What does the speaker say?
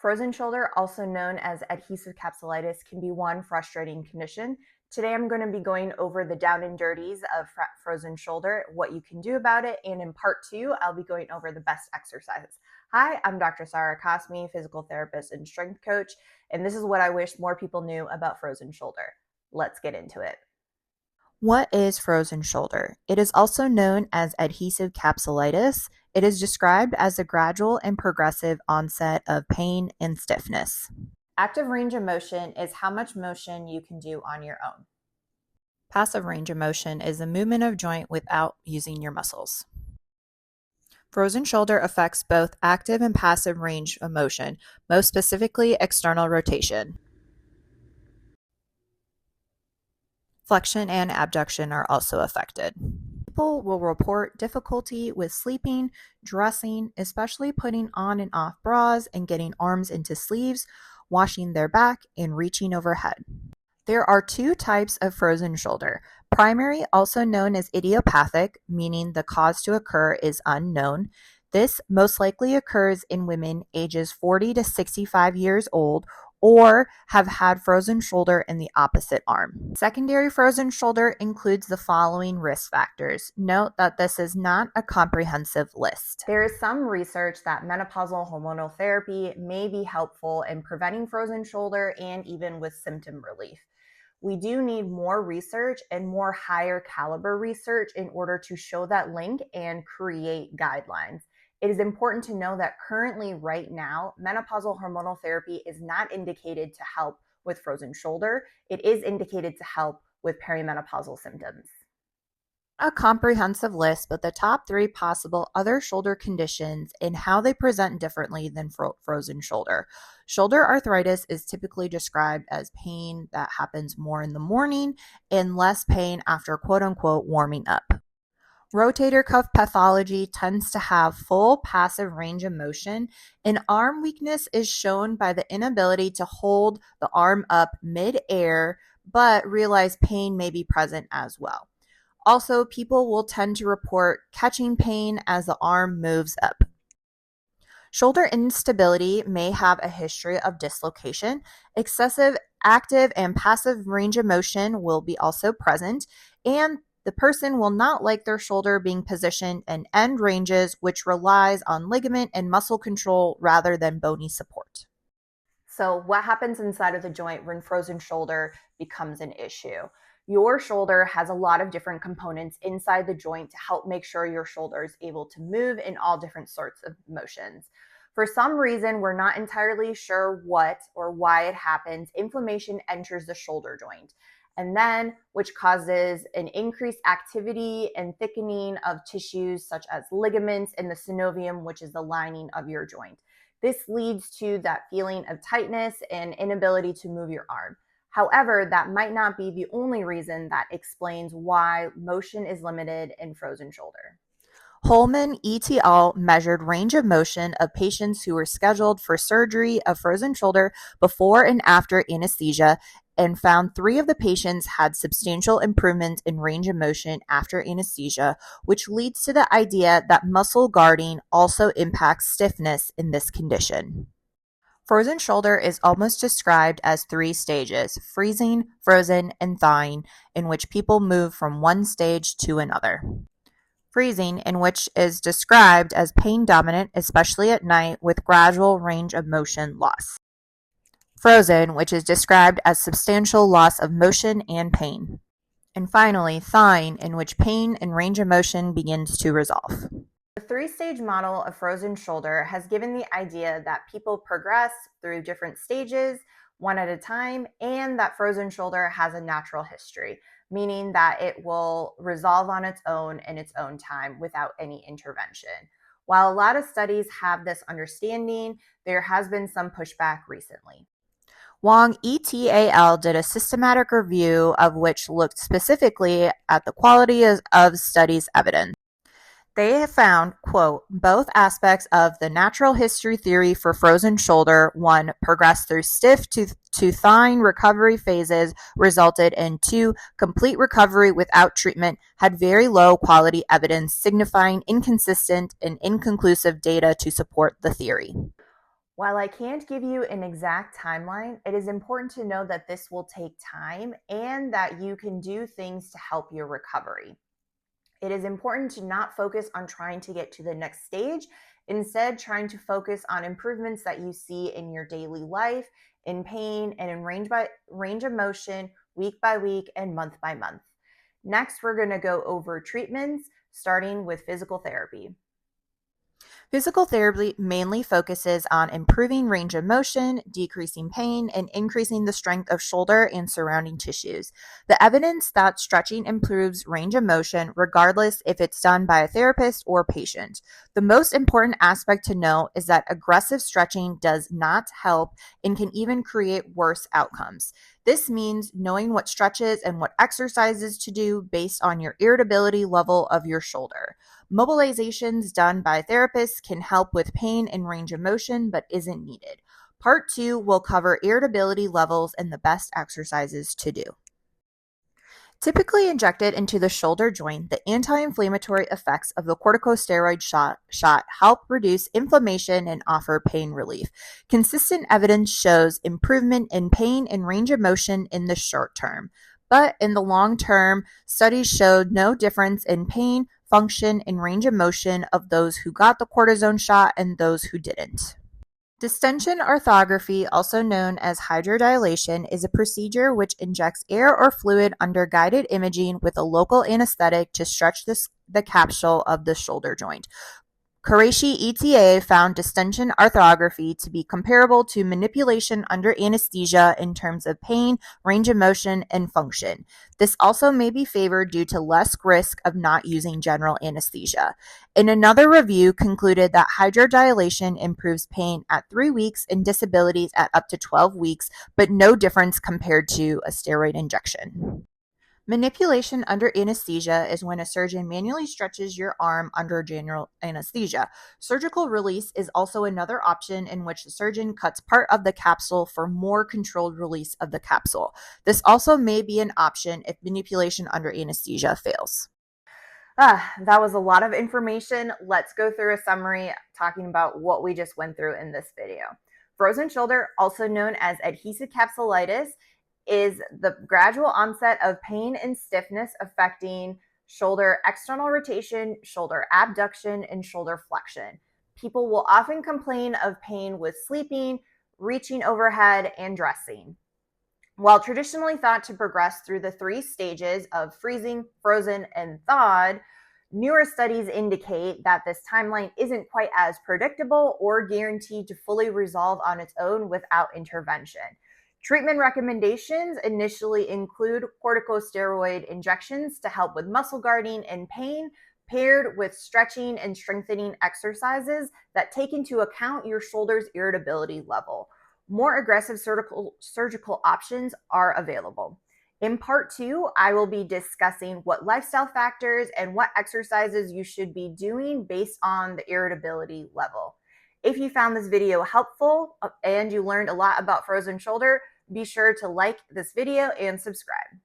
Frozen shoulder, also known as adhesive capsulitis, can be one frustrating condition. Today I'm going to be going over the down and dirties of frozen shoulder, what you can do about it, and in part two, I'll be going over the best exercises. Hi, I'm Dr. Sarah Cosme, physical therapist and strength coach, and this is what I wish more people knew about frozen shoulder. Let's get into it. What is frozen shoulder? It is also known as adhesive capsulitis. It is described as a gradual and progressive onset of pain and stiffness. Active range of motion is how much motion you can do on your own. Passive range of motion is the movement of joint without using your muscles. Frozen shoulder affects both active and passive range of motion, most specifically external rotation. Flexion and abduction are also affected. People will report difficulty with sleeping, dressing, especially putting on and off bras and getting arms into sleeves, washing their back, and reaching overhead. There are two types of frozen shoulder. Primary, also known as idiopathic, meaning the cause to occur is unknown. This most likely occurs in women ages 40 to 65 years old or have had frozen shoulder in the opposite arm. Secondary frozen shoulder includes the following risk factors. Note that this is not a comprehensive list. There is some research that menopausal hormonal therapy may be helpful in preventing frozen shoulder and even with symptom relief. We do need more research and more higher caliber research in order to show that link and create guidelines. It is important to know that currently, right now, menopausal hormonal therapy is not indicated to help with frozen shoulder. It is indicated to help with perimenopausal symptoms. A comprehensive list, but the top 3 possible other shoulder conditions and how they present differently than frozen shoulder. Shoulder arthritis is typically described as pain that happens more in the morning and less pain after quote-unquote warming up. Rotator cuff pathology tends to have full passive range of motion, and arm weakness is shown by the inability to hold the arm up mid-air, but realize pain may be present as well. Also, people will tend to report catching pain as the arm moves up. Shoulder instability may have a history of dislocation. Excessive active and passive range of motion will be also present, and the person will not like their shoulder being positioned in end ranges, which relies on ligament and muscle control rather than bony support. So what happens inside of the joint when frozen shoulder becomes an issue? Your shoulder has a lot of different components inside the joint to help make sure your shoulder is able to move in all different sorts of motions. For some reason, we're not entirely sure what or why it happens. Inflammation enters the shoulder joint, and then which causes an increased activity and thickening of tissues such as ligaments and the synovium, which is the lining of your joint. This leads to that feeling of tightness and inability to move your arm. However, that might not be the only reason that explains why motion is limited in frozen shoulder. Holman et al. Measured range of motion of patients who were scheduled for surgery of frozen shoulder before and after anesthesia and found 3 of the patients had substantial improvement in range of motion after anesthesia, which leads to the idea that muscle guarding also impacts stiffness in this condition. Frozen shoulder is almost described as 3 stages: freezing, frozen, and thawing, in which people move from one stage to another. Freezing, in which is described as pain dominant, especially at night, with gradual range of motion loss. Frozen, which is described as substantial loss of motion and pain. And finally, thawing, in which pain and range of motion begins to resolve. The 3-stage model of frozen shoulder has given the idea that people progress through different stages, one at a time, and that frozen shoulder has a natural history, meaning that it will resolve on its own in its own time without any intervention. While a lot of studies have this understanding, there has been some pushback recently. Wong et al. Did a systematic review of which looked specifically at the quality of studies evidence. They have found, quote, both aspects of the natural history theory for frozen shoulder, 1, progressed through stiff to thawing recovery phases, resulted in 2, complete recovery without treatment, had very low quality evidence, signifying inconsistent and inconclusive data to support the theory. While I can't give you an exact timeline, it is important to know that this will take time and that you can do things to help your recovery. It is important to not focus on trying to get to the next stage, instead, trying to focus on improvements that you see in your daily life, in pain, and in range of motion, week by week and month by month. Next, we're going to go over treatments, starting with physical therapy. Physical therapy mainly focuses on improving range of motion, decreasing pain, and increasing the strength of shoulder and surrounding tissues. The evidence that stretching improves range of motion, regardless if it's done by a therapist or patient. The most important aspect to note is that aggressive stretching does not help and can even create worse outcomes. This means knowing what stretches and what exercises to do based on your irritability level of your shoulder. Mobilizations done by therapists can help with pain and range of motion, but isn't needed. Part 2 will cover irritability levels and the best exercises to do. Typically injected into the shoulder joint, the anti-inflammatory effects of the corticosteroid shot help reduce inflammation and offer pain relief. Consistent evidence shows improvement in pain and range of motion in the short term. But in the long term, studies showed no difference in pain, function, and range of motion of those who got the cortisone shot and those who didn't. Distension orthography, also known as hydrodilation, is a procedure which injects air or fluid under guided imaging with a local anesthetic to stretch the capsule of the shoulder joint. Qureshi ETA found distension orthography to be comparable to manipulation under anesthesia in terms of pain, range of motion, and function. This also may be favored due to less risk of not using general anesthesia. In another review concluded that hydrodilation improves pain at 3 weeks and disabilities at up to 12 weeks, but no difference compared to a steroid injection. Manipulation under anesthesia is when a surgeon manually stretches your arm under general anesthesia. Surgical release is also another option in which the surgeon cuts part of the capsule for more controlled release of the capsule. This also may be an option if manipulation under anesthesia fails. That was a lot of information. Let's go through a summary talking about what we just went through in this video. Frozen shoulder, also known as adhesive capsulitis, is the gradual onset of pain and stiffness affecting shoulder external rotation, shoulder abduction, and shoulder flexion. People will often complain of pain with sleeping, reaching overhead, and dressing. While traditionally thought to progress through the 3 stages of freezing, frozen, and thawed, newer studies indicate that this timeline isn't quite as predictable or guaranteed to fully resolve on its own without intervention. Treatment recommendations initially include corticosteroid injections to help with muscle guarding and pain, paired with stretching and strengthening exercises that take into account your shoulder's irritability level. More aggressive surgical options are available. In part 2, I will be discussing what lifestyle factors and what exercises you should be doing based on the irritability level. If you found this video helpful and you learned a lot about frozen shoulder, be sure to like this video and subscribe.